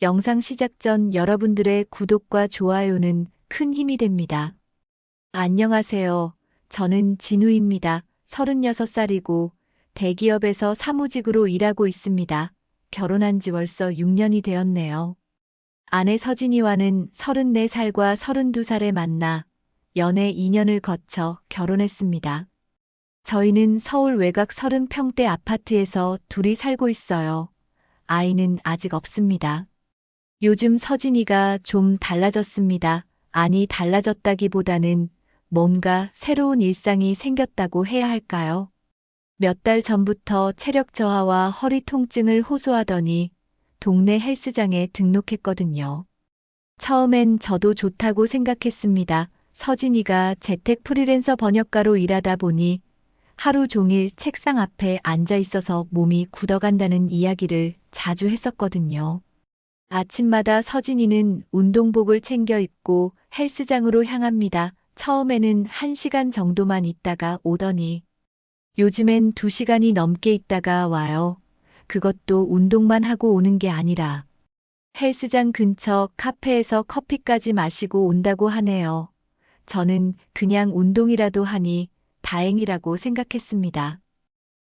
영상 시작 전 여러분들의 구독과 좋아요는 큰 힘이 됩니다. 안녕하세요. 저는 진우입니다. 36살이고 대기업에서 사무직으로 일하고 있습니다. 결혼한 지 벌써 6년이 되었네요. 아내 서진이와는 34살과 32살에 만나 연애 2년을 거쳐 결혼했습니다. 저희는 서울 외곽 30평대 아파트에서 둘이 살고 있어요. 아이는 아직 없습니다. 요즘 서진이가 좀 달라졌습니다. 아니, 달라졌다기보다는 뭔가 새로운 일상이 생겼다고 해야 할까요? 몇 달 전부터 체력 저하와 허리 통증을 호소하더니 동네 헬스장에 등록했거든요. 처음엔 저도 좋다고 생각했습니다. 서진이가 재택 프리랜서 번역가로 일하다 보니 하루 종일 책상 앞에 앉아 있어서 몸이 굳어간다는 이야기를 자주 했었거든요. 아침마다 서진이는 운동복을 챙겨 입고 헬스장으로 향합니다. 처음에는 1시간 정도만 있다가 오더니 요즘엔 2시간이 넘게 있다가 와요. 그것도 운동만 하고 오는 게 아니라 헬스장 근처 카페에서 커피까지 마시고 온다고 하네요. 저는 그냥 운동이라도 하니 다행이라고 생각했습니다.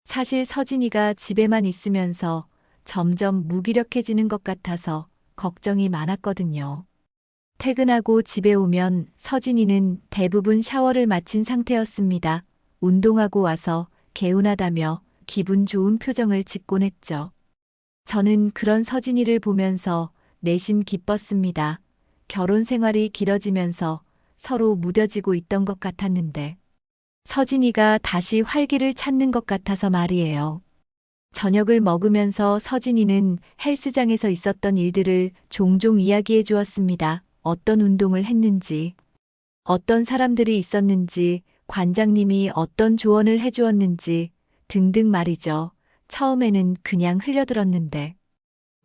사실 서진이가 집에만 있으면서 점점 무기력해지는 것 같아서 걱정이 많았거든요. 퇴근하고 집에 오면 서진이는 대부분 샤워를 마친 상태였습니다. 운동하고 와서 개운하다며 기분 좋은 표정을 짓곤 했죠. 저는 그런 서진이를 보면서 내심 기뻤습니다. 결혼 생활이 길어지면서 서로 무뎌지고 있던 것 같았는데 서진이가 다시 활기를 찾는 것 같아서 말이에요. 저녁을 먹으면서 서진이는 헬스장에서 있었던 일들을 종종 이야기해 주었습니다. 어떤 운동을 했는지, 어떤 사람들이 있었는지, 관장님이 어떤 조언을 해 주었는지 등등 말이죠. 처음에는 그냥 흘려들었는데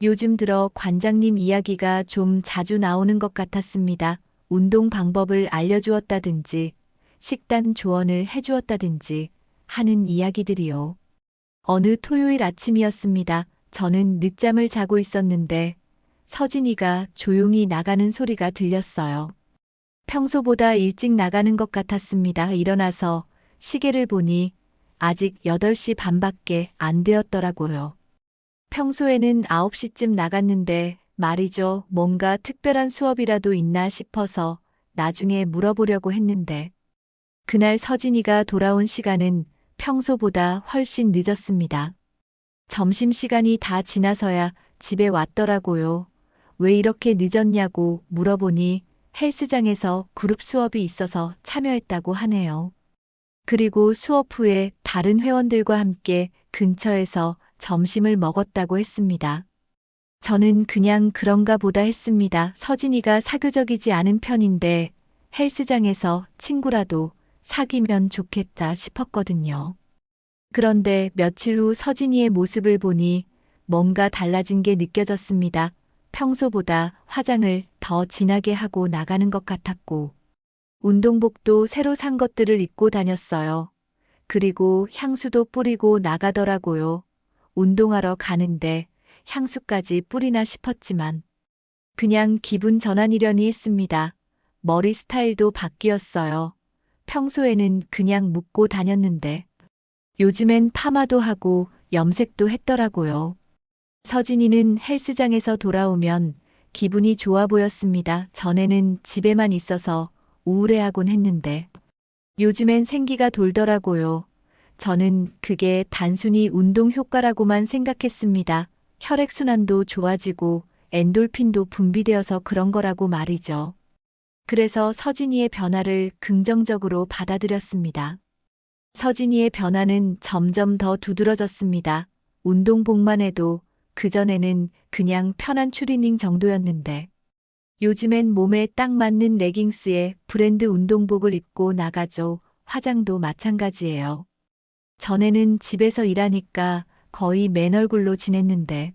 요즘 들어 관장님 이야기가 좀 자주 나오는 것 같았습니다. 운동 방법을 알려주었다든지, 식단 조언을 해주었다든지 하는 이야기들이요. 어느 토요일 아침이었습니다. 저는 늦잠을 자고 있었는데 서진이가 조용히 나가는 소리가 들렸어요. 평소보다 일찍 나가는 것 같았습니다. 일어나서 시계를 보니 아직 8시 반밖에 안 되었더라고요. 평소에는 9시쯤 나갔는데 말이죠. 뭔가 특별한 수업이라도 있나 싶어서 나중에 물어보려고 했는데 그날 서진이가 돌아온 시간은 평소보다 훨씬 늦었습니다. 점심시간이 다 지나서야 집에 왔더라고요. 왜 이렇게 늦었냐고 물어보니 헬스장에서 그룹 수업이 있어서 참여했다고 하네요. 그리고 수업 후에 다른 회원들과 함께 근처에서 점심을 먹었다고 했습니다. 저는 그냥 그런가 보다 했습니다. 서진이가 사교적이지 않은 편인데 헬스장에서 친구라도 사귀면 좋겠다 싶었거든요. 그런데 며칠 후 서진이의 모습을 보니 뭔가 달라진 게 느껴졌습니다. 평소보다 화장을 더 진하게 하고 나가는 것 같았고, 운동복도 새로 산 것들을 입고 다녔어요. 그리고 향수도 뿌리고 나가더라고요. 운동하러 가는데 향수까지 뿌리나 싶었지만, 그냥 기분 전환이려니 했습니다. 머리 스타일도 바뀌었어요. 평소에는 그냥 묶고 다녔는데 요즘엔 파마도 하고 염색도 했더라고요. 서진이는 헬스장에서 돌아오면 기분이 좋아 보였습니다. 전에는 집에만 있어서 우울해하곤 했는데 요즘엔 생기가 돌더라고요. 저는 그게 단순히 운동 효과라고만 생각했습니다. 혈액순환도 좋아지고 엔돌핀도 분비되어서 그런 거라고 말이죠. 그래서 서진이의 변화를 긍정적으로 받아들였습니다. 서진이의 변화는 점점 더 두드러졌습니다. 운동복만 해도 그전에는 그냥 편한 추리닝 정도였는데 요즘엔 몸에 딱 맞는 레깅스에 브랜드 운동복을 입고 나가죠. 화장도 마찬가지예요. 전에는 집에서 일하니까 거의 맨 얼굴로 지냈는데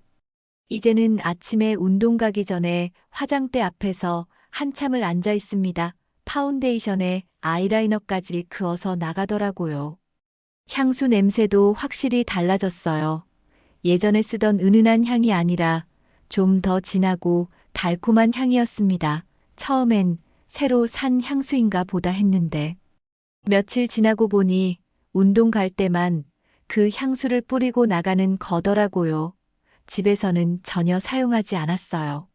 이제는 아침에 운동 가기 전에 화장대 앞에서 한참을 앉아 있습니다. 파운데이션에 아이라이너까지 그어서 나가더라고요. 향수 냄새도 확실히 달라졌어요. 예전에 쓰던 은은한 향이 아니라 좀 더 진하고 달콤한 향이었습니다. 처음엔 새로 산 향수인가 보다 했는데 며칠 지나고 보니 운동 갈 때만 그 향수를 뿌리고 나가는 거더라고요. 집에서는 전혀 사용하지 않았어요.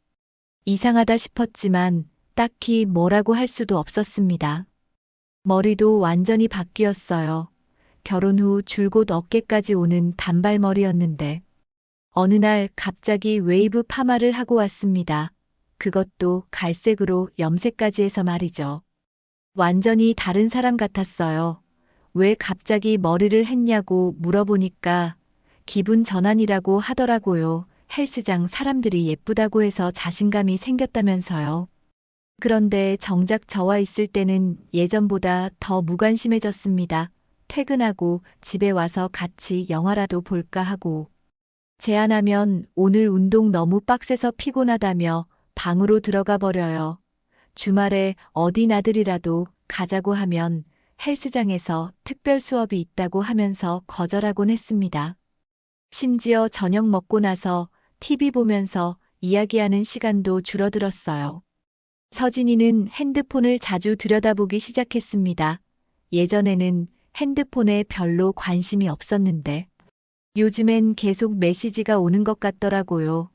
이상하다 싶었지만 딱히 뭐라고 할 수도 없었습니다. 머리도 완전히 바뀌었어요. 결혼 후 줄곧 어깨까지 오는 단발머리였는데 어느 날 갑자기 웨이브 파마를 하고 왔습니다. 그것도 갈색으로 염색까지 해서 말이죠. 완전히 다른 사람 같았어요. 왜 갑자기 머리를 했냐고 물어보니까 기분 전환이라고 하더라고요. 헬스장 사람들이 예쁘다고 해서 자신감이 생겼다면서요. 그런데 정작 저와 있을 때는 예전보다 더 무관심해졌습니다. 퇴근하고 집에 와서 같이 영화라도 볼까 하고 제안하면 오늘 운동 너무 빡세서 피곤하다며 방으로 들어가 버려요. 주말에 어디 나들이라도 가자고 하면 헬스장에서 특별 수업이 있다고 하면서 거절하곤 했습니다. 심지어 저녁 먹고 나서 TV 보면서 이야기하는 시간도 줄어들었어요. 서진이는 핸드폰을 자주 들여다보기 시작했습니다. 예전에는 핸드폰에 별로 관심이 없었는데 요즘엔 계속 메시지가 오는 것 같더라고요.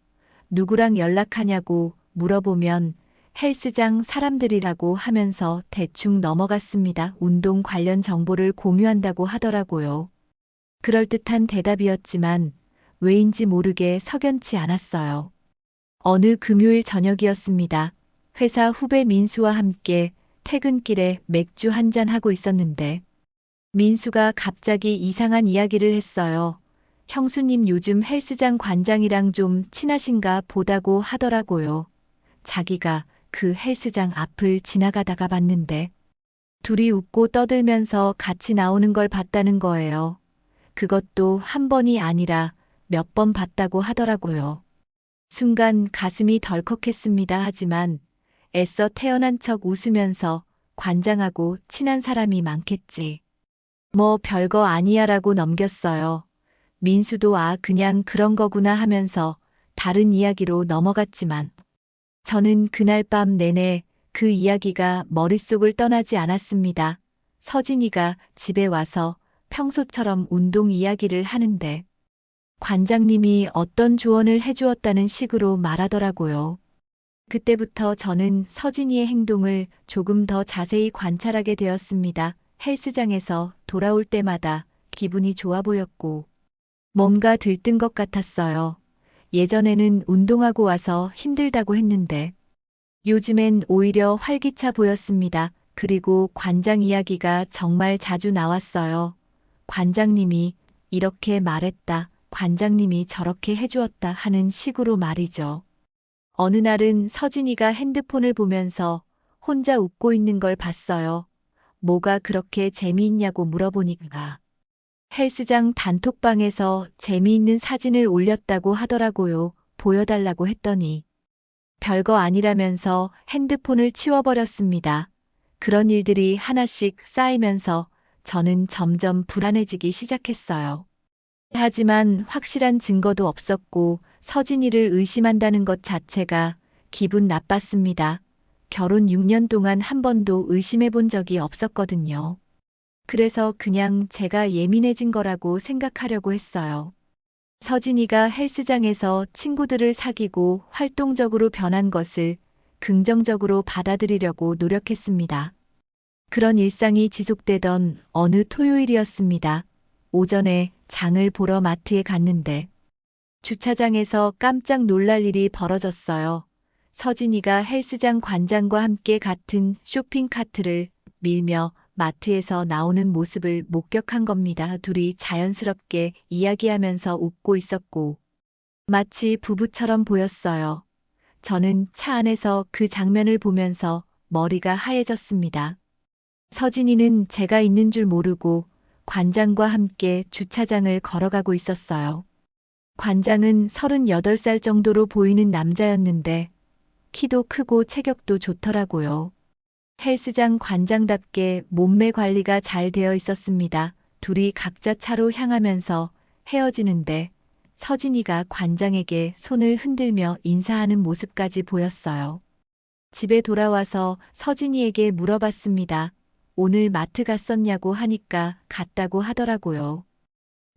누구랑 연락하냐고 물어보면 헬스장 사람들이라고 하면서 대충 넘어갔습니다. 운동 관련 정보를 공유한다고 하더라고요. 그럴듯한 대답이었지만 왜인지 모르게 석연치 않았어요. 어느 금요일 저녁이었습니다. 회사 후배 민수와 함께 퇴근길에 맥주 한잔 하고 있었는데 민수가 갑자기 이상한 이야기를 했어요. 형수님 요즘 헬스장 관장이랑 좀 친하신가 보다고 하더라고요. 자기가 그 헬스장 앞을 지나가다가 봤는데 둘이 웃고 떠들면서 같이 나오는 걸 봤다는 거예요. 그것도 한 번이 아니라 몇 번 봤다고 하더라고요. 순간 가슴이 덜컥했습니다. 하지만 애써 태어난 척 웃으면서 관장하고 친한 사람이 많겠지. 뭐 별거 아니야라고 넘겼어요. 민수도 그냥 그런 거구나 하면서 다른 이야기로 넘어갔지만 저는 그날 밤 내내 그 이야기가 머릿속을 떠나지 않았습니다. 서진이가 집에 와서 평소처럼 운동 이야기를 하는데 관장님이 어떤 조언을 해주었다는 식으로 말하더라고요. 그때부터 저는 서진이의 행동을 조금 더 자세히 관찰하게 되었습니다. 헬스장에서 돌아올 때마다 기분이 좋아 보였고 뭔가 들뜬 것 같았어요. 예전에는 운동하고 와서 힘들다고 했는데 요즘엔 오히려 활기차 보였습니다. 그리고 관장 이야기가 정말 자주 나왔어요. 관장님이 이렇게 말했다. 관장님이 저렇게 해주었다 하는 식으로 말이죠. 어느 날은 서진이가 핸드폰을 보면서 혼자 웃고 있는 걸 봤어요. 뭐가 그렇게 재미있냐고 물어보니까 헬스장 단톡방에서 재미있는 사진을 올렸다고 하더라고요. 보여달라고 했더니 별거 아니라면서 핸드폰을 치워버렸습니다. 그런 일들이 하나씩 쌓이면서 저는 점점 불안해지기 시작했어요. 하지만 확실한 증거도 없었고 서진이를 의심한다는 것 자체가 기분 나빴습니다. 결혼 6년 동안 한 번도 의심해 본 적이 없었거든요. 그래서 그냥 제가 예민해진 거라고 생각하려고 했어요. 서진이가 헬스장에서 친구들을 사귀고 활동적으로 변한 것을 긍정적으로 받아들이려고 노력했습니다. 그런 일상이 지속되던 어느 토요일이었습니다. 오전에 장을 보러 마트에 갔는데 주차장에서 깜짝 놀랄 일이 벌어졌어요. 서진이가 헬스장 관장과 함께 같은 쇼핑카트를 밀며 마트에서 나오는 모습을 목격한 겁니다. 둘이 자연스럽게 이야기하면서 웃고 있었고 마치 부부처럼 보였어요. 저는 차 안에서 그 장면을 보면서 머리가 하얘졌습니다. 서진이는 제가 있는 줄 모르고 관장과 함께 주차장을 걸어가고 있었어요. 관장은 38살 정도로 보이는 남자였는데 키도 크고 체격도 좋더라고요. 헬스장 관장답게 몸매 관리가 잘 되어 있었습니다. 둘이 각자 차로 향하면서 헤어지는데 서진이가 관장에게 손을 흔들며 인사하는 모습까지 보였어요. 집에 돌아와서 서진이에게 물어봤습니다. 오늘 마트 갔었냐고 하니까 갔다고 하더라고요.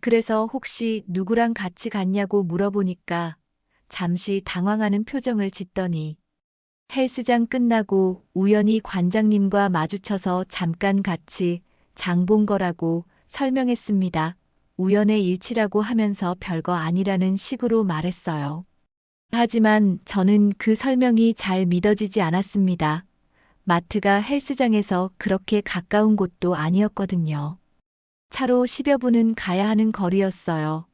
그래서 혹시 누구랑 같이 갔냐고 물어보니까 잠시 당황하는 표정을 짓더니 헬스장 끝나고 우연히 관장님과 마주쳐서 잠깐 같이 장 본 거라고 설명했습니다. 우연의 일치라고 하면서 별거 아니라는 식으로 말했어요. 하지만 저는 그 설명이 잘 믿어지지 않았습니다. 마트가 헬스장에서 그렇게 가까운 곳도 아니었거든요. 차로 10여 분은 가야 하는 거리였어요.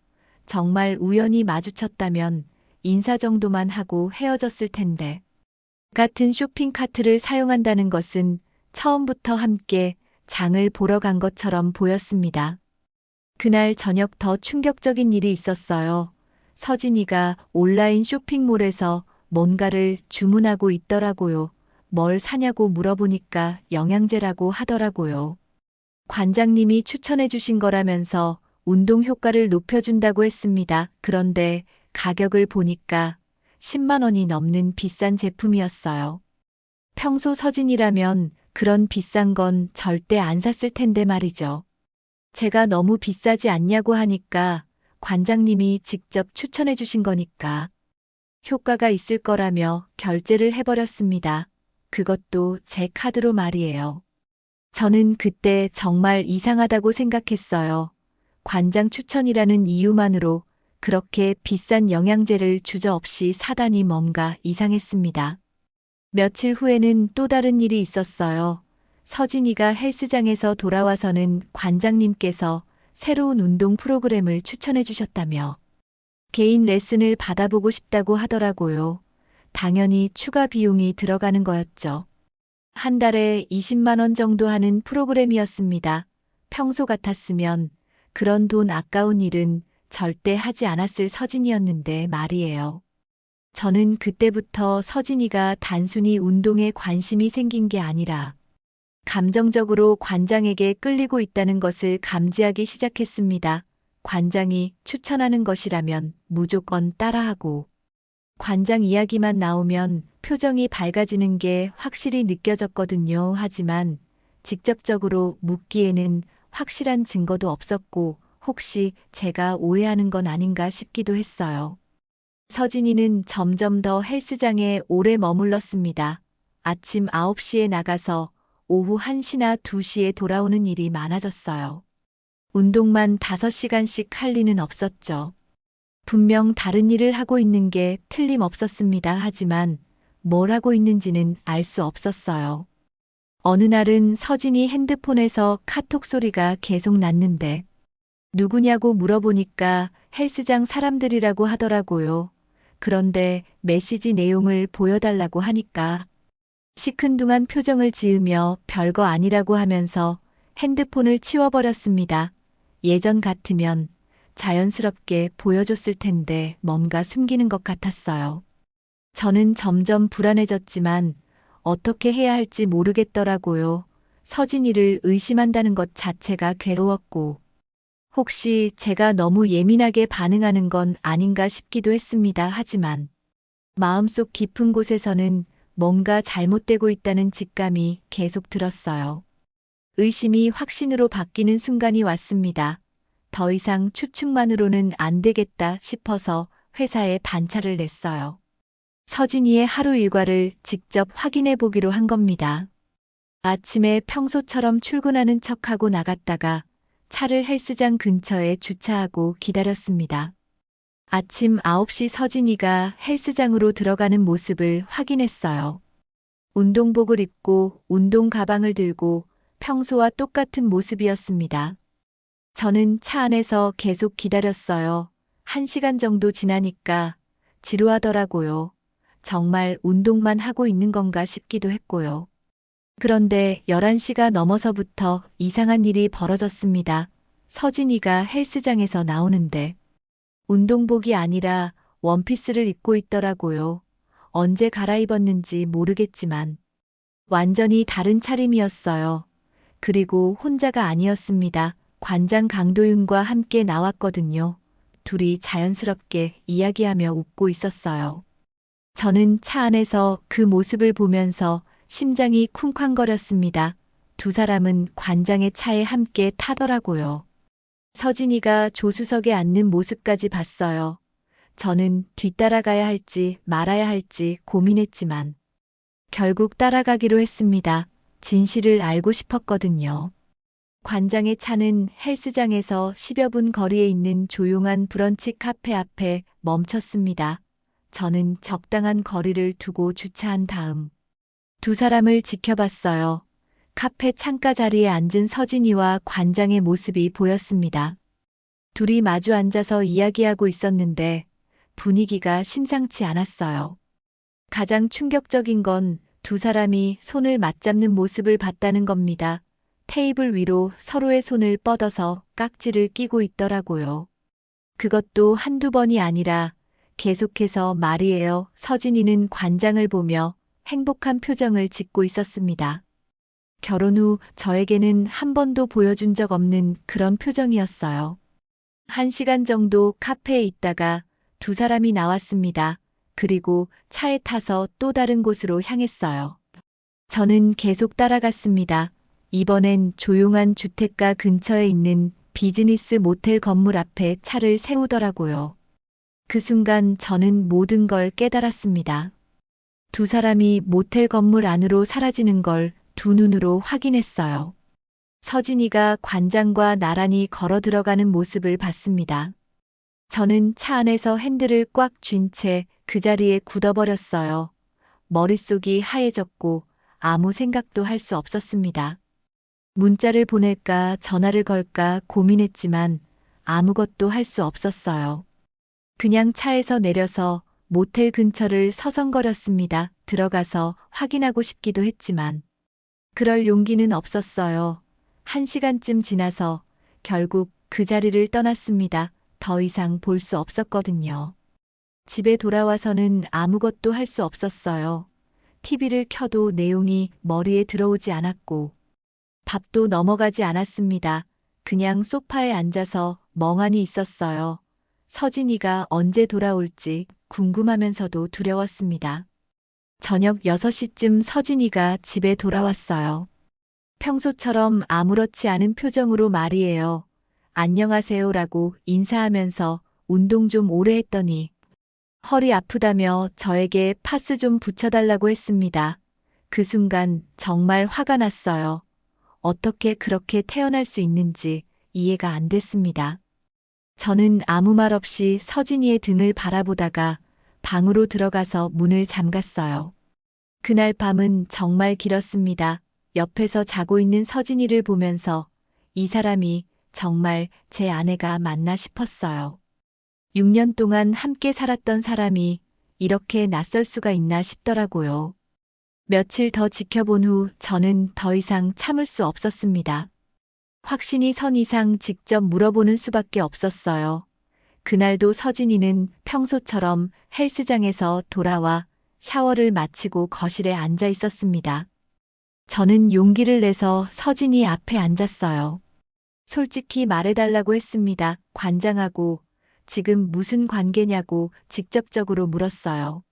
정말 우연히 마주쳤다면 인사 정도만 하고 헤어졌을 텐데. 같은 쇼핑카트를 사용한다는 것은 처음부터 함께 장을 보러 간 것처럼 보였습니다. 그날 저녁 더 충격적인 일이 있었어요. 서진이가 온라인 쇼핑몰에서 뭔가를 주문하고 있더라고요. 뭘 사냐고 물어보니까 영양제라고 하더라고요. 관장님이 추천해 주신 거라면서 운동 효과를 높여준다고 했습니다. 그런데 가격을 보니까 10만 원이 넘는 비싼 제품이었어요. 평소 서진이라면 그런 비싼 건 절대 안 샀을 텐데 말이죠. 제가 너무 비싸지 않냐고 하니까 관장님이 직접 추천해 주신 거니까 효과가 있을 거라며 결제를 해버렸습니다. 그것도 제 카드로 말이에요. 저는 그때 정말 이상하다고 생각했어요. 관장 추천이라는 이유만으로 그렇게 비싼 영양제를 주저없이 사다니 뭔가 이상했습니다. 며칠 후에는 또 다른 일이 있었어요. 서진이가 헬스장에서 돌아와서는 관장님께서 새로운 운동 프로그램을 추천해 주셨다며 개인 레슨을 받아보고 싶다고 하더라고요. 당연히 추가 비용이 들어가는 거였죠. 한 달에 20만 원 정도 하는 프로그램이었습니다. 평소 같았으면 그런 돈 아까운 일은 절대 하지 않았을 서진이었는데 말이에요. 저는 그때부터 서진이가 단순히 운동에 관심이 생긴 게 아니라 감정적으로 관장에게 끌리고 있다는 것을 감지하기 시작했습니다. 관장이 추천하는 것이라면 무조건 따라하고 관장 이야기만 나오면 표정이 밝아지는 게 확실히 느껴졌거든요. 하지만 직접적으로 묻기에는 확실한 증거도 없었고 혹시 제가 오해하는 건 아닌가 싶기도 했어요. 서진이는 점점 더 헬스장에 오래 머물렀습니다. 아침 9시에 나가서 오후 1시나 2시에 돌아오는 일이 많아졌어요. 운동만 5시간씩 할 리는 없었죠. 분명 다른 일을 하고 있는 게 틀림없었습니다. 하지만 뭘 하고 있는지는 알 수 없었어요. 어느 날은 서진이 핸드폰에서 카톡 소리가 계속 났는데 누구냐고 물어보니까 헬스장 사람들이라고 하더라고요. 그런데 메시지 내용을 보여달라고 하니까 시큰둥한 표정을 지으며 별거 아니라고 하면서 핸드폰을 치워버렸습니다. 예전 같으면 자연스럽게 보여줬을 텐데 뭔가 숨기는 것 같았어요. 저는 점점 불안해졌지만 어떻게 해야 할지 모르겠더라고요. 서진이를 의심한다는 것 자체가 괴로웠고 혹시 제가 너무 예민하게 반응하는 건 아닌가 싶기도 했습니다. 하지만 마음속 깊은 곳에서는 뭔가 잘못되고 있다는 직감이 계속 들었어요. 의심이 확신으로 바뀌는 순간이 왔습니다. 더 이상 추측만으로는 안 되겠다 싶어서 회사에 반차를 냈어요. 서진이의 하루 일과를 직접 확인해 보기로 한 겁니다. 아침에 평소처럼 출근하는 척하고 나갔다가 차를 헬스장 근처에 주차하고 기다렸습니다. 아침 9시 서진이가 헬스장으로 들어가는 모습을 확인했어요. 운동복을 입고 운동 가방을 들고 평소와 똑같은 모습이었습니다. 저는 차 안에서 계속 기다렸어요. 1시간 정도 지나니까 지루하더라고요. 정말 운동만 하고 있는 건가 싶기도 했고요. 그런데 11시가 넘어서부터 이상한 일이 벌어졌습니다. 서진이가 헬스장에서 나오는데 운동복이 아니라 원피스를 입고 있더라고요. 언제 갈아입었는지 모르겠지만 완전히 다른 차림이었어요. 그리고 혼자가 아니었습니다. 관장 강도윤과 함께 나왔거든요. 둘이 자연스럽게 이야기하며 웃고 있었어요. 저는 차 안에서 그 모습을 보면서 심장이 쿵쾅거렸습니다. 두 사람은 관장의 차에 함께 타더라고요. 서진이가 조수석에 앉는 모습까지 봤어요. 저는 뒤따라가야 할지 말아야 할지 고민했지만 결국 따라가기로 했습니다. 진실을 알고 싶었거든요. 관장의 차는 헬스장에서 10여 분 거리에 있는 조용한 브런치 카페 앞에 멈췄습니다. 저는 적당한 거리를 두고 주차한 다음 두 사람을 지켜봤어요. 카페 창가 자리에 앉은 서진이와 관장의 모습이 보였습니다. 둘이 마주 앉아서 이야기하고 있었는데 분위기가 심상치 않았어요. 가장 충격적인 건 두 사람이 손을 맞잡는 모습을 봤다는 겁니다. 테이블 위로 서로의 손을 뻗어서 깍지를 끼고 있더라고요. 그것도 한두 번이 아니라 계속해서 말이에요. 서진이는 관장을 보며 행복한 표정을 짓고 있었습니다. 결혼 후 저에게는 한 번도 보여준 적 없는 그런 표정이었어요. 1시간 정도 카페에 있다가 두 사람이 나왔습니다. 그리고 차에 타서 또 다른 곳으로 향했어요. 저는 계속 따라갔습니다. 이번엔 조용한 주택가 근처에 있는 비즈니스 모텔 건물 앞에 차를 세우더라고요. 그 순간 저는 모든 걸 깨달았습니다. 두 사람이 모텔 건물 안으로 사라지는 걸 두 눈으로 확인했어요. 서진이가 관장과 나란히 걸어 들어가는 모습을 봤습니다. 저는 차 안에서 핸들을 꽉 쥔 채 그 자리에 굳어버렸어요. 머릿속이 하얘졌고 아무 생각도 할 수 없었습니다. 문자를 보낼까 전화를 걸까 고민했지만 아무것도 할 수 없었어요. 그냥 차에서 내려서 모텔 근처를 서성거렸습니다. 들어가서 확인하고 싶기도 했지만 그럴 용기는 없었어요. 1시간쯤 지나서 결국 그 자리를 떠났습니다. 더 이상 볼 수 없었거든요. 집에 돌아와서는 아무것도 할 수 없었어요. TV를 켜도 내용이 머리에 들어오지 않았고 밥도 넘어가지 않았습니다. 그냥 소파에 앉아서 멍하니 있었어요. 서진이가 언제 돌아올지 궁금하면서도 두려웠습니다. 저녁 6시쯤 서진이가 집에 돌아왔어요. 평소처럼 아무렇지 않은 표정으로 말이에요. 안녕하세요라고 인사하면서 운동 좀 오래 했더니 허리 아프다며 저에게 파스 좀 붙여달라고 했습니다. 그 순간 정말 화가 났어요. 어떻게 그렇게 태어날 수 있는지 이해가 안 됐습니다. 저는 아무 말 없이 서진이의 등을 바라보다가 방으로 들어가서 문을 잠갔어요. 그날 밤은 정말 길었습니다. 옆에서 자고 있는 서진이를 보면서 이 사람이 정말 제 아내가 맞나 싶었어요. 6년 동안 함께 살았던 사람이 이렇게 낯설 수가 있나 싶더라고요. 며칠 더 지켜본 후 저는 더 이상 참을 수 없었습니다. 확신이 선 이상 직접 물어보는 수밖에 없었어요. 그날도 서진이는 평소처럼 헬스장에서 돌아와 샤워를 마치고 거실에 앉아 있었습니다. 저는 용기를 내서 서진이 앞에 앉았어요. 솔직히 말해달라고 했습니다. 관장하고 지금 무슨 관계냐고 직접적으로 물었어요.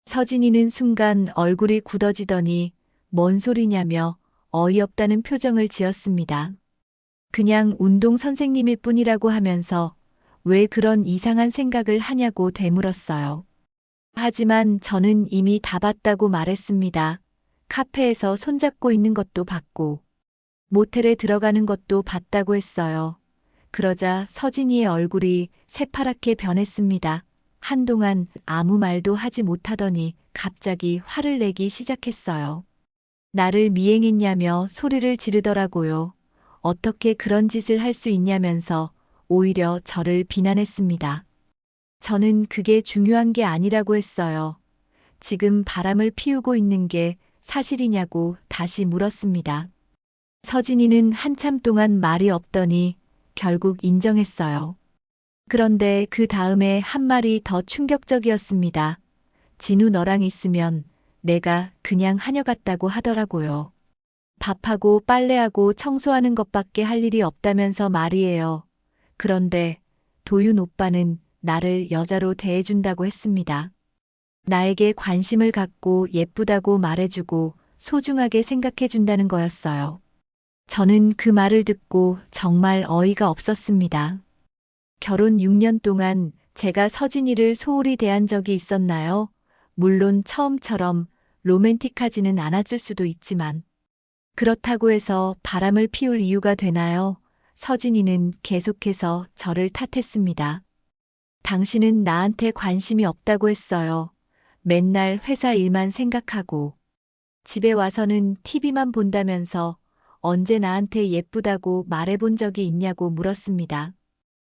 서진이는 순간 얼굴이 굳어지더니 뭔 소리냐며 어이없다는 표정을 지었습니다. 그냥 운동 선생님일 뿐이라고 하면서 왜 그런 이상한 생각을 하냐고 되물었어요. 하지만 저는 이미 다 봤다고 말했습니다. 카페에서 손잡고 있는 것도 봤고 모텔에 들어가는 것도 봤다고 했어요. 그러자 서진이의 얼굴이 새파랗게 변했습니다. 한동안 아무 말도 하지 못하더니 갑자기 화를 내기 시작했어요. 나를 미행했냐며 소리를 지르더라고요. 어떻게 그런 짓을 할 수 있냐면서 오히려 저를 비난했습니다. 저는 그게 중요한 게 아니라고 했어요. 지금 바람을 피우고 있는 게 사실이냐고 다시 물었습니다. 서진이는 한참 동안 말이 없더니 결국 인정했어요. 그런데 그 다음에 한 말이 더 충격적이었습니다. 진우 너랑 있으면 내가 그냥 하녀 같다고 하더라고요. 밥하고 빨래하고 청소하는 것밖에 할 일이 없다면서 말이에요. 그런데 도윤 오빠는 나를 여자로 대해준다고 했습니다. 나에게 관심을 갖고 예쁘다고 말해주고 소중하게 생각해준다는 거였어요. 저는 그 말을 듣고 정말 어이가 없었습니다. 결혼 6년 동안 제가 서진이를 소홀히 대한 적이 있었나요? 물론 처음처럼 로맨틱하지는 않았을 수도 있지만 그렇다고 해서 바람을 피울 이유가 되나요? 서진이는 계속해서 저를 탓했습니다. 당신은 나한테 관심이 없다고 했어요. 맨날 회사 일만 생각하고 집에 와서는 TV만 본다면서 언제 나한테 예쁘다고 말해본 적이 있냐고 물었습니다.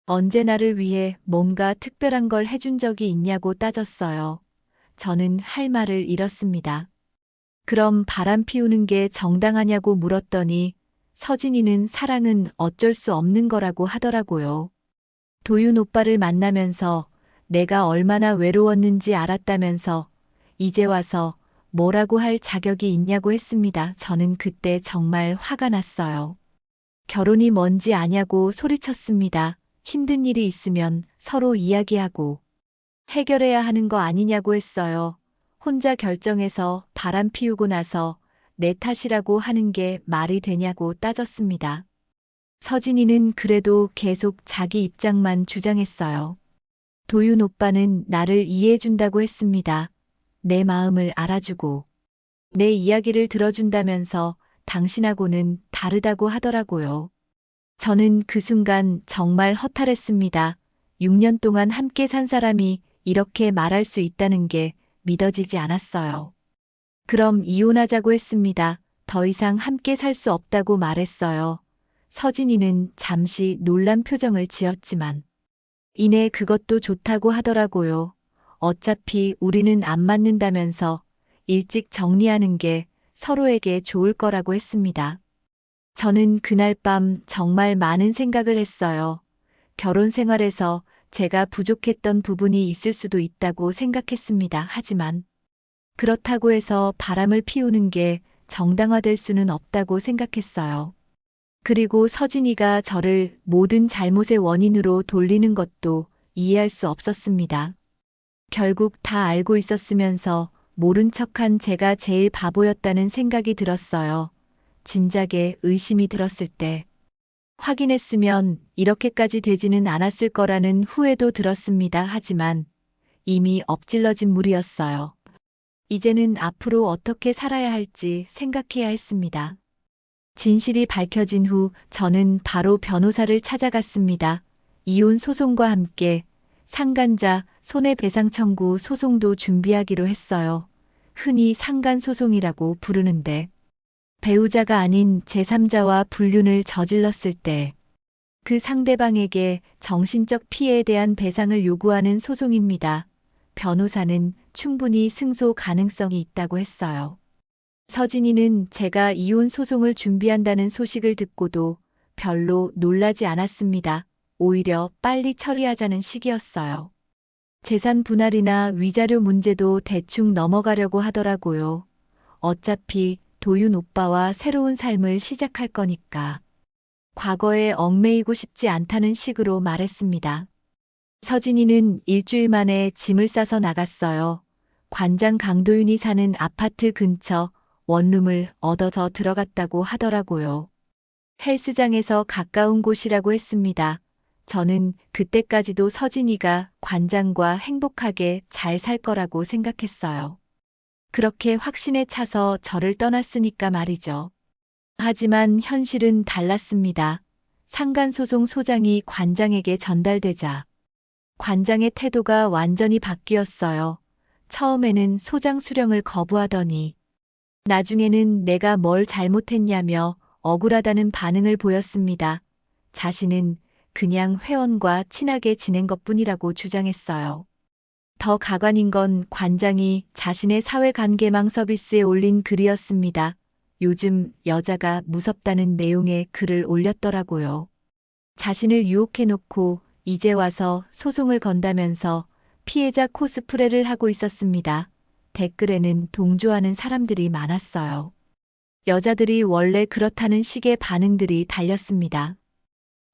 언제 나를 위해 뭔가 특별한 걸 해준 적이 있냐고 따졌어요. 저는 할 말을 잃었습니다. 그럼 바람 피우는 게 정당하냐고 물었더니 서진이는 사랑은 어쩔 수 없는 거라고 하더라고요. 도윤 오빠를 만나면서 내가 얼마나 외로웠는지 알았다면서 이제 와서 뭐라고 할 자격이 있냐고 했습니다. 저는 그때 정말 화가 났어요. 결혼이 뭔지 아냐고 소리쳤습니다. 힘든 일이 있으면 서로 이야기하고 해결해야 하는 거 아니냐고 했어요. 혼자 결정해서 바람 피우고 나서 내 탓이라고 하는 게 말이 되냐고 따졌습니다. 서진이는 그래도 계속 자기 입장만 주장했어요. 도윤 오빠는 나를 이해해준다고 했습니다. 내 마음을 알아주고 내 이야기를 들어준다면서 당신하고는 다르다고 하더라고요. 저는 그 순간 정말 허탈했습니다. 6년 동안 함께 산 사람이 이렇게 말할 수 있다는 게 믿어지지 않았어요. 그럼 이혼하자고 했습니다. 더 이상 함께 살 수 없다고 말했어요. 서진이는 잠시 놀란 표정을 지었지만 이내 그것도 좋다고 하더라고요. 어차피 우리는 안 맞는다면서 일찍 정리하는 게 서로에게 좋을 거라고 했습니다. 저는 그날 밤 정말 많은 생각을 했어요. 결혼 생활에서 제가 부족했던 부분이 있을 수도 있다고 생각했습니다. 하지만 그렇다고 해서 바람을 피우는 게 정당화될 수는 없다고 생각했어요. 그리고 서진이가 저를 모든 잘못의 원인으로 돌리는 것도 이해할 수 없었습니다. 결국 다 알고 있었으면서 모른 척한 제가 제일 바보였다는 생각이 들었어요. 진작에 의심이 들었을 때 확인했으면 이렇게까지 되지는 않았을 거라는 후회도 들었습니다. 하지만 이미 엎질러진 물이었어요. 이제는 앞으로 어떻게 살아야 할지 생각해야 했습니다. 진실이 밝혀진 후 저는 바로 변호사를 찾아갔습니다. 이혼 소송과 함께 상간자 손해배상 청구 소송도 준비하기로 했어요. 흔히 상간소송이라고 부르는데 배우자가 아닌 제3자와 불륜을 저질렀을 때 그 상대방에게 정신적 피해에 대한 배상을 요구하는 소송입니다. 변호사는 충분히 승소 가능성이 있다고 했어요. 서진이는 제가 이혼 소송을 준비한다는 소식을 듣고도 별로 놀라지 않았습니다. 오히려 빨리 처리하자는 시기였어요. 재산 분할이나 위자료 문제도 대충 넘어가려고 하더라고요. 어차피 도윤 오빠와 새로운 삶을 시작할 거니까. 과거에 얽매이고 싶지 않다는 식으로 말했습니다. 서진이는 일주일 만에 짐을 싸서 나갔어요. 관장 강도윤이 사는 아파트 근처 원룸을 얻어서 들어갔다고 하더라고요. 헬스장에서 가까운 곳이라고 했습니다. 저는 그때까지도 서진이가 관장과 행복하게 잘 살 거라고 생각했어요. 그렇게 확신에 차서 저를 떠났으니까 말이죠. 하지만 현실은 달랐습니다. 상간소송 소장이 관장에게 전달되자 관장의 태도가 완전히 바뀌었어요. 처음에는 소장 수령을 거부하더니 나중에는 내가 뭘 잘못했냐며 억울하다는 반응을 보였습니다. 자신은 그냥 회원과 친하게 지낸 것뿐이라고 주장했어요. 더 가관인 건 관장이 자신의 사회관계망 서비스에 올린 글이었습니다. 요즘 여자가 무섭다는 내용의 글을 올렸더라고요. 자신을 유혹해놓고 이제 와서 소송을 건다면서 피해자 코스프레를 하고 있었습니다. 댓글에는 동조하는 사람들이 많았어요. 여자들이 원래 그렇다는 식의 반응들이 달렸습니다.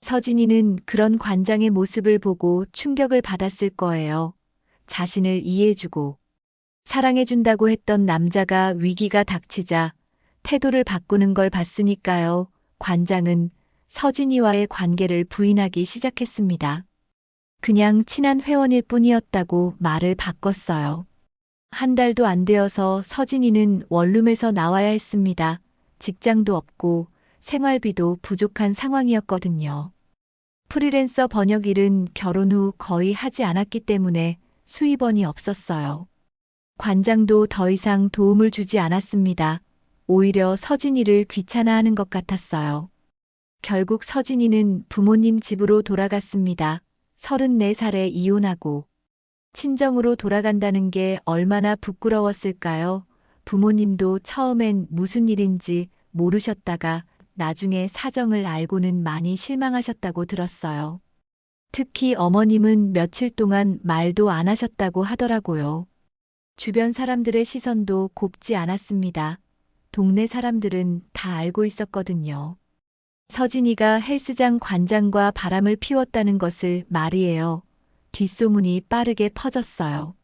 서진이는 그런 관장의 모습을 보고 충격을 받았을 거예요. 자신을 이해해주고 사랑해준다고 했던 남자가 위기가 닥치자 태도를 바꾸는 걸 봤으니까요. 관장은 서진이와의 관계를 부인하기 시작했습니다. 그냥 친한 회원일 뿐이었다고 말을 바꿨어요. 한 달도 안 되어서 서진이는 원룸에서 나와야 했습니다. 직장도 없고 생활비도 부족한 상황이었거든요. 프리랜서 번역 일은 결혼 후 거의 하지 않았기 때문에 수입원이 없었어요. 관장도 더 이상 도움을 주지 않았습니다. 오히려 서진이를 귀찮아하는 것 같았어요. 결국 서진이는 부모님 집으로 돌아갔습니다. 34살에 이혼하고 친정으로 돌아간다는 게 얼마나 부끄러웠을까요? 부모님도 처음엔 무슨 일인지 모르셨다가 나중에 사정을 알고는 많이 실망하셨다고 들었어요. 특히 어머님은 며칠 동안 말도 안 하셨다고 하더라고요. 주변 사람들의 시선도 곱지 않았습니다. 동네 사람들은 다 알고 있었거든요. 서진이가 헬스장 관장과 바람을 피웠다는 것을 말이에요. 뒷소문이 빠르게 퍼졌어요.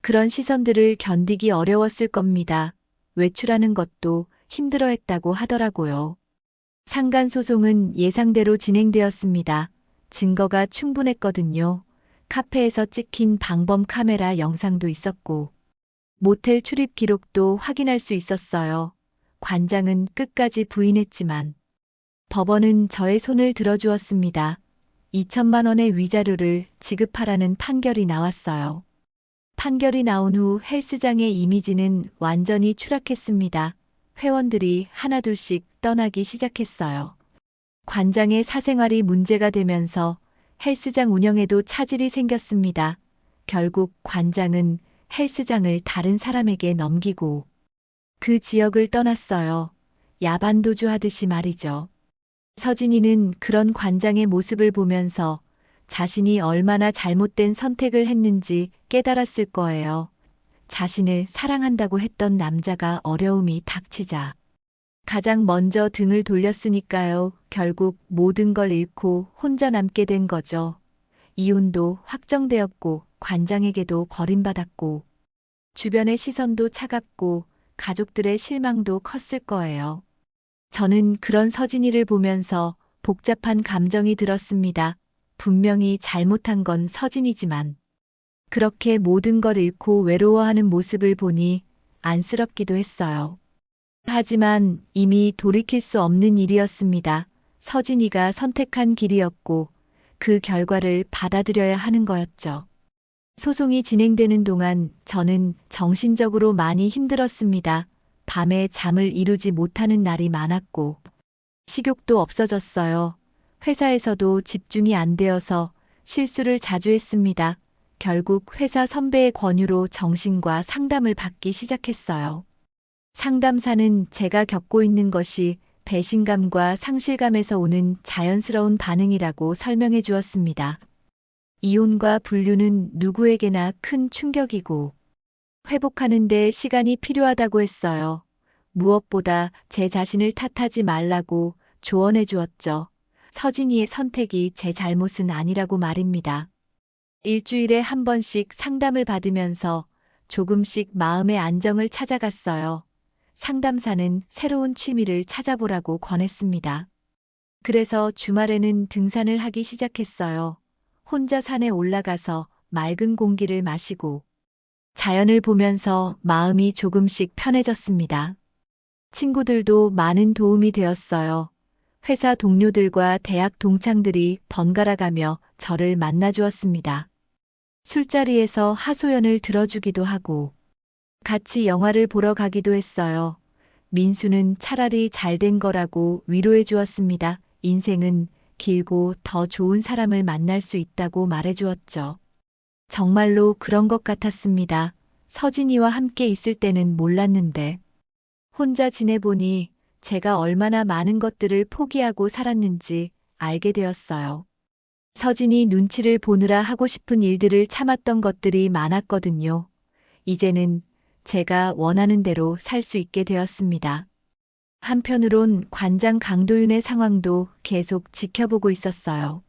그런 시선들을 견디기 어려웠을 겁니다. 외출하는 것도 힘들어했다고 하더라고요. 상간소송은 예상대로 진행되었습니다. 증거가 충분했거든요. 카페에서 찍힌 방범 카메라 영상도 있었고, 모텔 출입 기록도 확인할 수 있었어요. 관장은 끝까지 부인했지만, 법원은 저의 손을 들어주었습니다. 2천만 원의 위자료를 지급하라는 판결이 나왔어요. 판결이 나온 후 헬스장의 이미지는 완전히 추락했습니다. 회원들이 하나둘씩 떠나기 시작했어요. 관장의 사생활이 문제가 되면서 헬스장 운영에도 차질이 생겼습니다. 결국 관장은 헬스장을 다른 사람에게 넘기고 그 지역을 떠났어요. 야반도주 하듯이 말이죠. 서진이는 그런 관장의 모습을 보면서 자신이 얼마나 잘못된 선택을 했는지 깨달았을 거예요. 자신을 사랑한다고 했던 남자가 어려움이 닥치자 가장 먼저 등을 돌렸으니까요. 결국 모든 걸 잃고 혼자 남게 된 거죠. 이혼도 확정되었고 관장에게도 버림받았고 주변의 시선도 차갑고 가족들의 실망도 컸을 거예요. 저는 그런 서진이를 보면서 복잡한 감정이 들었습니다. 분명히 잘못한 건 서진이지만 그렇게 모든 걸 잃고 외로워하는 모습을 보니 안쓰럽기도 했어요. 하지만 이미 돌이킬 수 없는 일이었습니다. 서진이가 선택한 길이었고 그 결과를 받아들여야 하는 거였죠. 소송이 진행되는 동안 저는 정신적으로 많이 힘들었습니다. 밤에 잠을 이루지 못하는 날이 많았고 식욕도 없어졌어요. 회사에서도 집중이 안 되어서 실수를 자주 했습니다. 결국 회사 선배의 권유로 정신과 상담을 받기 시작했어요. 상담사는 제가 겪고 있는 것이 배신감과 상실감에서 오는 자연스러운 반응이라고 설명해 주었습니다. 이혼과 분류는 누구에게나 큰 충격이고 회복하는 데 시간이 필요하다고 했어요. 무엇보다 제 자신을 탓하지 말라고 조언해 주었죠. 서진이의 선택이 제 잘못은 아니라고 말입니다. 일주일에 한 번씩 상담을 받으면서 조금씩 마음의 안정을 찾아갔어요. 상담사는 새로운 취미를 찾아보라고 권했습니다. 그래서 주말에는 등산을 하기 시작했어요. 혼자 산에 올라가서 맑은 공기를 마시고 자연을 보면서 마음이 조금씩 편해졌습니다. 친구들도 많은 도움이 되었어요. 회사 동료들과 대학 동창들이 번갈아 가며 저를 만나주었습니다. 술자리에서 하소연을 들어주기도 하고 같이 영화를 보러 가기도 했어요. 민수는 차라리 잘된 거라고 위로해 주었습니다. 인생은 길고 더 좋은 사람을 만날 수 있다고 말해 주었죠. 정말로 그런 것 같았습니다. 서진이와 함께 있을 때는 몰랐는데 혼자 지내보니 제가 얼마나 많은 것들을 포기하고 살았는지 알게 되었어요. 서진이 눈치를 보느라 하고 싶은 일들을 참았던 것들이 많았거든요. 이제는 제가 원하는 대로 살 수 있게 되었습니다. 한편으론 관장 강도윤의 상황도 계속 지켜보고 있었어요.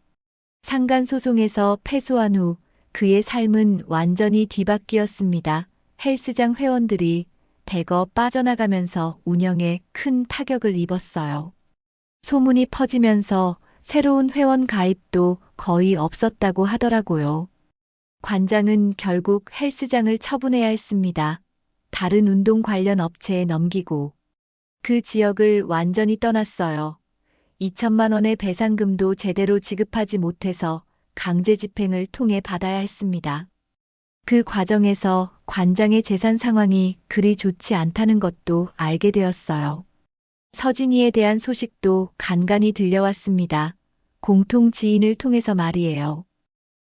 상간소송에서 패소한 후 그의 삶은 완전히 뒤바뀌었습니다. 헬스장 회원들이 대거 빠져나가면서 운영에 큰 타격을 입었어요. 소문이 퍼지면서 새로운 회원 가입도 거의 없었다고 하더라고요. 관장은 결국 헬스장을 처분해야 했습니다. 다른 운동 관련 업체에 넘기고 그 지역을 완전히 떠났어요. 2천만 원의 배상금도 제대로 지급하지 못해서 강제 집행을 통해 받아야 했습니다. 그 과정에서 관장의 재산 상황이 그리 좋지 않다는 것도 알게 되었어요. 서진이에 대한 소식도 간간히 들려왔습니다. 공통 지인을 통해서 말이에요.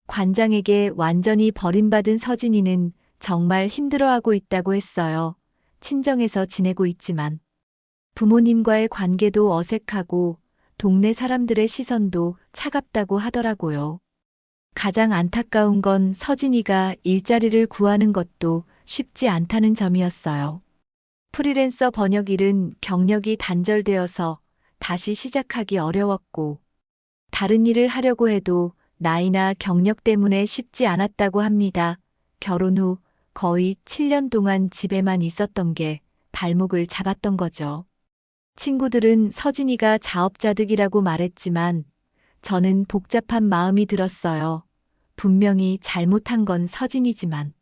관장에게 완전히 버림받은 서진이는 정말 힘들어하고 있다고 했어요. 친정에서 지내고 있지만 부모님과의 관계도 어색하고 동네 사람들의 시선도 차갑다고 하더라고요. 가장 안타까운 건 서진이가 일자리를 구하는 것도 쉽지 않다는 점이었어요. 프리랜서 번역 일은 경력이 단절되어서 다시 시작하기 어려웠고, 다른 일을 하려고 해도 나이나 경력 때문에 쉽지 않았다고 합니다. 결혼 후 거의 7년 동안 집에만 있었던 게 발목을 잡았던 거죠. 친구들은 서진이가 자업자득이라고 말했지만 저는 복잡한 마음이 들었어요. 분명히 잘못한 건 서진이지만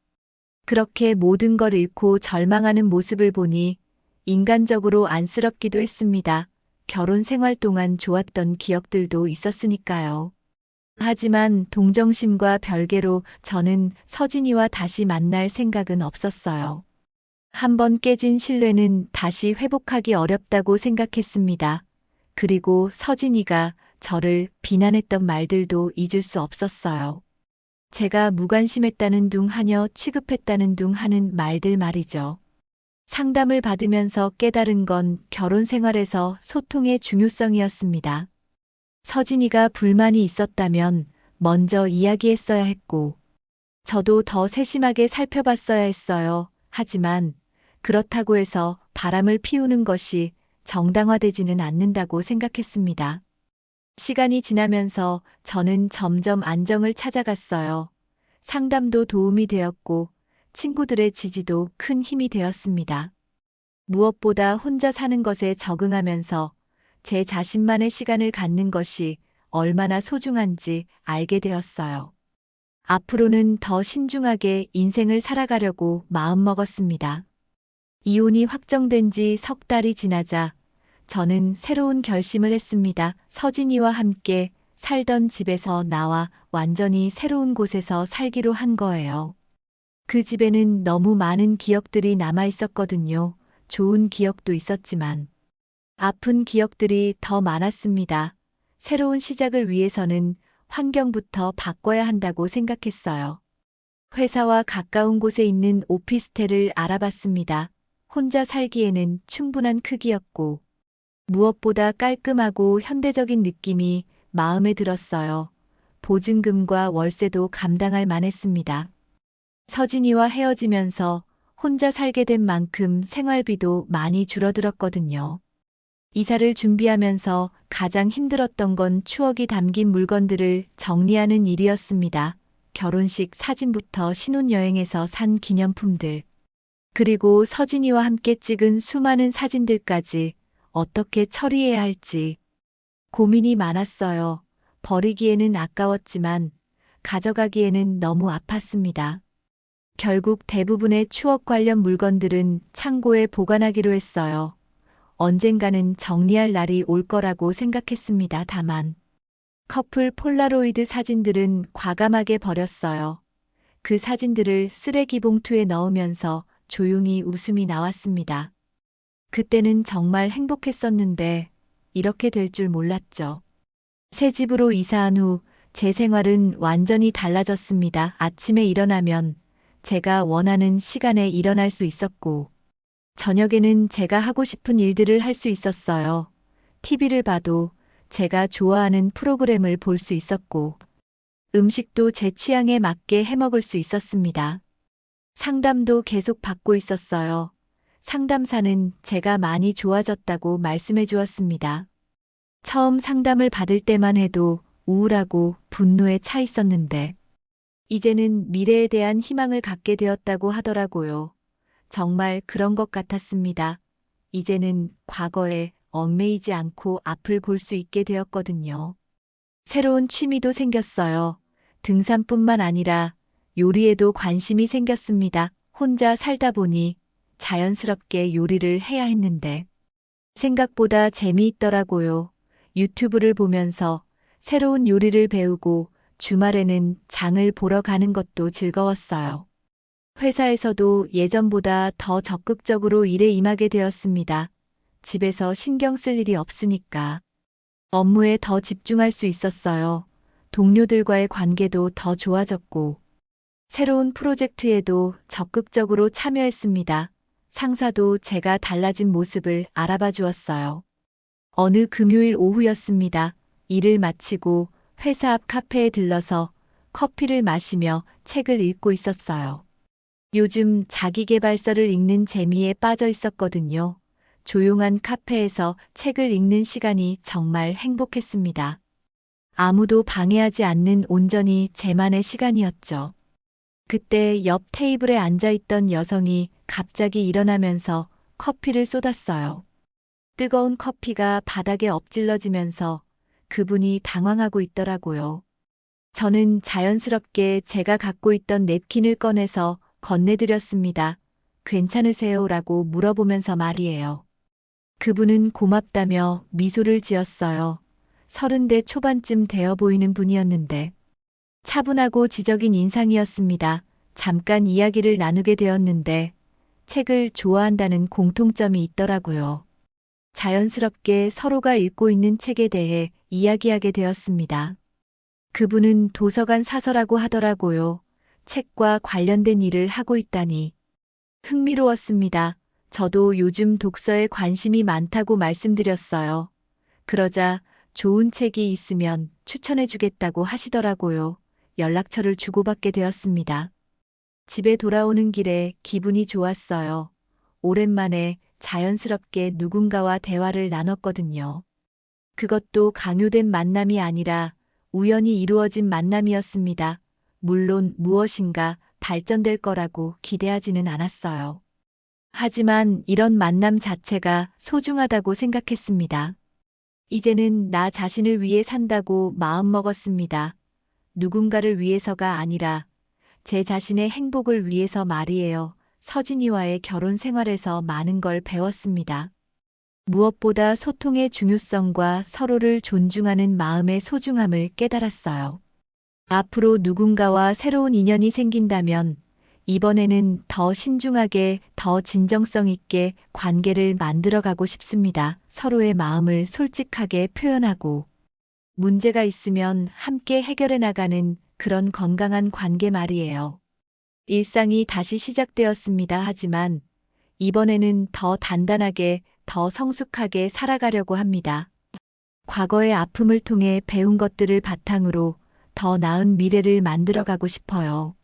그렇게 모든 걸 잃고 절망하는 모습을 보니 인간적으로 안쓰럽기도 했습니다. 결혼 생활 동안 좋았던 기억들도 있었으니까요. 하지만 동정심과 별개로 저는 서진이와 다시 만날 생각은 없었어요. 한번 깨진 신뢰는 다시 회복하기 어렵다고 생각했습니다. 그리고 서진이가 저를 비난했던 말들도 잊을 수 없었어요. 제가 무관심했다는 둥 하녀 취급했다는 둥 하는 말들 말이죠. 상담을 받으면서 깨달은 건 결혼 생활에서 소통의 중요성이었습니다. 서진이가 불만이 있었다면 먼저 이야기했어야 했고, 저도 더 세심하게 살펴봤어야 했어요. 하지만 그렇다고 해서 바람을 피우는 것이 정당화되지는 않는다고 생각했습니다. 시간이 지나면서 저는 점점 안정을 찾아갔어요. 상담도 도움이 되었고 친구들의 지지도 큰 힘이 되었습니다. 무엇보다 혼자 사는 것에 적응하면서 제 자신만의 시간을 갖는 것이 얼마나 소중한지 알게 되었어요. 앞으로는 더 신중하게 인생을 살아가려고 마음먹었습니다. 이혼이 확정된 지 석 달이 지나자 저는 새로운 결심을 했습니다. 서진이와 함께 살던 집에서 나와 완전히 새로운 곳에서 살기로 한 거예요. 그 집에는 너무 많은 기억들이 남아 있었거든요. 좋은 기억도 있었지만 아픈 기억들이 더 많았습니다. 새로운 시작을 위해서는 환경부터 바꿔야 한다고 생각했어요. 회사와 가까운 곳에 있는 오피스텔을 알아봤습니다. 혼자 살기에는 충분한 크기였고 무엇보다 깔끔하고 현대적인 느낌이 마음에 들었어요. 보증금과 월세도 감당할 만했습니다. 서진이와 헤어지면서 혼자 살게 된 만큼 생활비도 많이 줄어들었거든요. 이사를 준비하면서 가장 힘들었던 건 추억이 담긴 물건들을 정리하는 일이었습니다. 결혼식 사진부터 신혼여행에서 산 기념품들, 그리고 서진이와 함께 찍은 수많은 사진들까지 어떻게 처리해야 할지 고민이 많았어요. 버리기에는 아까웠지만 가져가기에는 너무 아팠습니다. 결국 대부분의 추억 관련 물건들은 창고에 보관하기로 했어요. 언젠가는 정리할 날이 올 거라고 생각했습니다. 다만 커플 폴라로이드 사진들은 과감하게 버렸어요. 그 사진들을 쓰레기 봉투에 넣으면서 조용히 웃음이 나왔습니다. 그때는 정말 행복했었는데 이렇게 될 줄 몰랐죠. 새 집으로 이사한 후 제 생활은 완전히 달라졌습니다. 아침에 일어나면 제가 원하는 시간에 일어날 수 있었고, 저녁에는 제가 하고 싶은 일들을 할 수 있었어요. TV를 봐도 제가 좋아하는 프로그램을 볼 수 있었고, 음식도 제 취향에 맞게 해먹을 수 있었습니다. 상담도 계속 받고 있었어요. 상담사는 제가 많이 좋아졌다고 말씀해 주었습니다. 처음 상담을 받을 때만 해도 우울하고 분노에 차 있었는데, 이제는 미래에 대한 희망을 갖게 되었다고 하더라고요. 정말 그런 것 같았습니다. 이제는 과거에 얽매이지 않고 앞을 볼 수 있게 되었거든요. 새로운 취미도 생겼어요. 등산뿐만 아니라 요리에도 관심이 생겼습니다. 혼자 살다 보니 자연스럽게 요리를 해야 했는데 생각보다 재미있더라고요. 유튜브를 보면서 새로운 요리를 배우고 주말에는 장을 보러 가는 것도 즐거웠어요. 회사에서도 예전보다 더 적극적으로 일에 임하게 되었습니다. 집에서 신경 쓸 일이 없으니까 업무에 더 집중할 수 있었어요. 동료들과의 관계도 더 좋아졌고 새로운 프로젝트에도 적극적으로 참여했습니다. 상사도 제가 달라진 모습을 알아봐 주었어요. 어느 금요일 오후였습니다. 일을 마치고 회사 앞 카페에 들러서 커피를 마시며 책을 읽고 있었어요. 요즘 자기계발서를 읽는 재미에 빠져 있었거든요. 조용한 카페에서 책을 읽는 시간이 정말 행복했습니다. 아무도 방해하지 않는 온전히 제만의 시간이었죠. 그때 옆 테이블에 앉아있던 여성이 갑자기 일어나면서 커피를 쏟았어요. 뜨거운 커피가 바닥에 엎질러지면서 그분이 당황하고 있더라고요. 저는 자연스럽게 제가 갖고 있던 냅킨을 꺼내서 건네드렸습니다. 괜찮으세요? 라고 물어보면서 말이에요. 그분은 고맙다며 미소를 지었어요. 30대 초반쯤 되어 보이는 분이었는데 차분하고 지적인 인상이었습니다. 잠깐 이야기를 나누게 되었는데 책을 좋아한다는 공통점이 있더라고요. 자연스럽게 서로가 읽고 있는 책에 대해 이야기하게 되었습니다. 그분은 도서관 사서라고 하더라고요. 책과 관련된 일을 하고 있다니 흥미로웠습니다. 저도 요즘 독서에 관심이 많다고 말씀드렸어요. 그러자 좋은 책이 있으면 추천해 주겠다고 하시더라고요. 연락처를 주고받게 되었습니다. 집에 돌아오는 길에 기분이 좋았어요. 오랜만에 자연스럽게 누군가와 대화를 나눴거든요. 그것도 강요된 만남이 아니라 우연히 이루어진 만남이었습니다. 물론 무엇인가 발전될 거라고 기대하지는 않았어요. 하지만 이런 만남 자체가 소중하다고 생각했습니다. 이제는 나 자신을 위해 산다고 마음먹었습니다. 누군가를 위해서가 아니라 제 자신의 행복을 위해서 말이에요. 서진이와의 결혼 생활에서 많은 걸 배웠습니다. 무엇보다 소통의 중요성과 서로를 존중하는 마음의 소중함을 깨달았어요. 앞으로 누군가와 새로운 인연이 생긴다면 이번에는 더 신중하게, 더 진정성 있게 관계를 만들어가고 싶습니다. 서로의 마음을 솔직하게 표현하고 문제가 있으면 함께 해결해 나가는 그런 건강한 관계 말이에요. 일상이 다시 시작되었습니다. 하지만 이번에는 더 단단하게, 더 성숙하게 살아가려고 합니다. 과거의 아픔을 통해 배운 것들을 바탕으로 더 나은 미래를 만들어가고 싶어요.